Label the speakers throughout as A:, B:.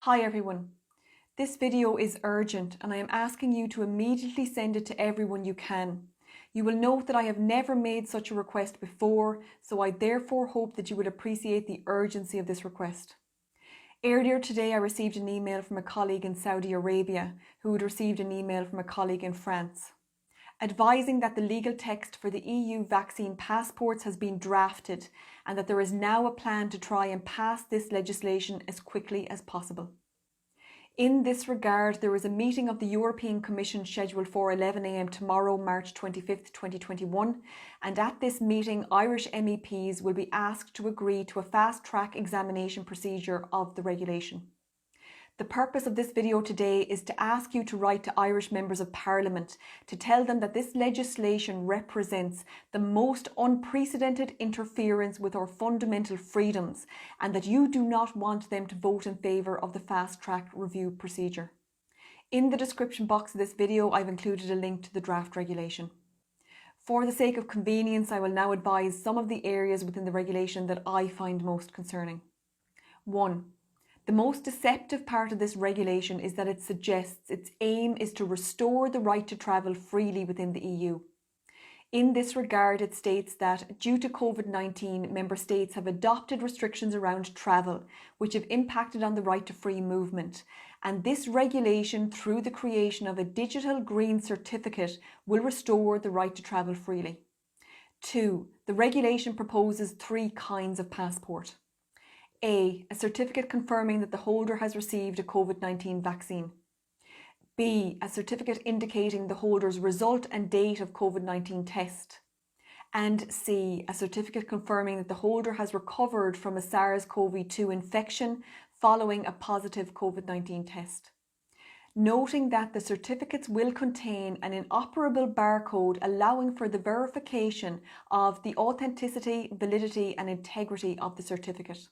A: Hi everyone. This video is urgent and I am asking you to immediately send it to everyone you can. You will note that I have never made such a request before, so I therefore hope that you would appreciate the urgency of this request. Earlier today I received an email from a colleague in Saudi Arabia who had received an email from a colleague in France, advising that the legal text for the EU vaccine passports has been drafted and that there is now a plan to try and pass this legislation as quickly as possible. In this regard, there is a meeting of the European Commission scheduled for 11 a.m. tomorrow, March 25th, 2021, and at this meeting, Irish MEPs will be asked to agree to a fast-track examination procedure of the regulation. The purpose of this video today is to ask you to write to Irish members of Parliament to tell them that this legislation represents the most unprecedented interference with our fundamental freedoms and that you do not want them to vote in favour of the fast-track review procedure. In the description box of this video, I've included a link to the draft regulation. For the sake of convenience, I will now advise some of the areas within the regulation that I find most concerning. 1. The most deceptive part of this regulation is that it suggests its aim is to restore the right to travel freely within the EU. In this regard, it states that due to COVID-19, member states have adopted restrictions around travel, which have impacted on the right to free movement. And this regulation, through the creation of a digital green certificate, will restore the right to travel freely. 2. The regulation proposes 3 kinds of passport. A certificate confirming that the holder has received a COVID-19 vaccine. B, a certificate indicating the holder's result and date of COVID-19 test. And C, a certificate confirming that the holder has recovered from a SARS-CoV-2 infection following a positive COVID-19 test. Noting that the certificates will contain an inoperable barcode allowing for the verification of the authenticity, validity and integrity of the certificate.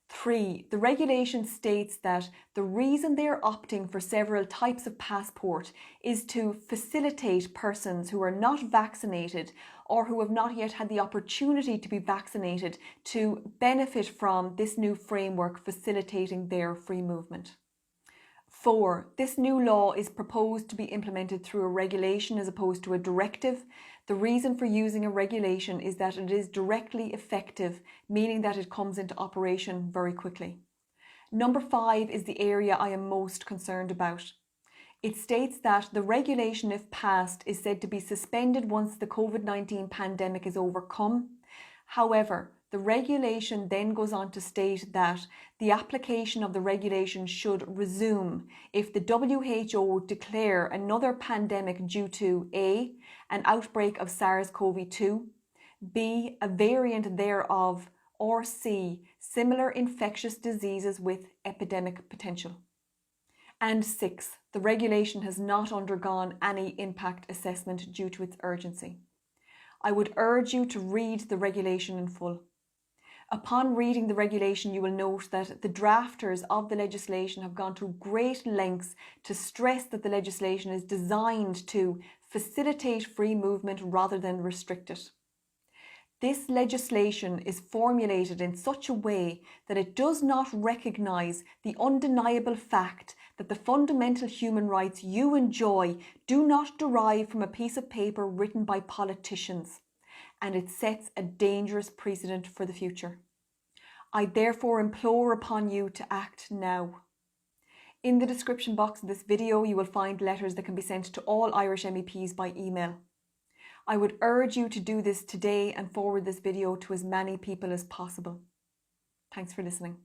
A: 3. The regulation states that the reason they are opting for several types of passport is to facilitate persons who are not vaccinated or who have not yet had the opportunity to be vaccinated to benefit from this new framework facilitating their free movement. 4. This new law is proposed to be implemented through a regulation as opposed to a directive. The reason for using a regulation is that it is directly effective, meaning that it comes into operation very quickly. Number 5 is the area I am most concerned about. It states that the regulation, if passed, is said to be suspended once the COVID-19 pandemic is overcome. However, the regulation then goes on to state that the application of the regulation should resume if the WHO declare another pandemic due to A, an outbreak of SARS-CoV-2, B, a variant thereof, or C, similar infectious diseases with epidemic potential. And 6, the regulation has not undergone any impact assessment due to its urgency. I would urge you to read the regulation in full. Upon reading the regulation, you will note that the drafters of the legislation have gone to great lengths to stress that the legislation is designed to facilitate free movement rather than restrict it. This legislation is formulated in such a way that it does not recognise the undeniable fact that the fundamental human rights you enjoy do not derive from a piece of paper written by politicians, and it sets a dangerous precedent for the future. I therefore implore upon you to act now. In the description box of this video, you will find letters that can be sent to all Irish MEPs by email. I would urge you to do this today and forward this video to as many people as possible. Thanks for listening.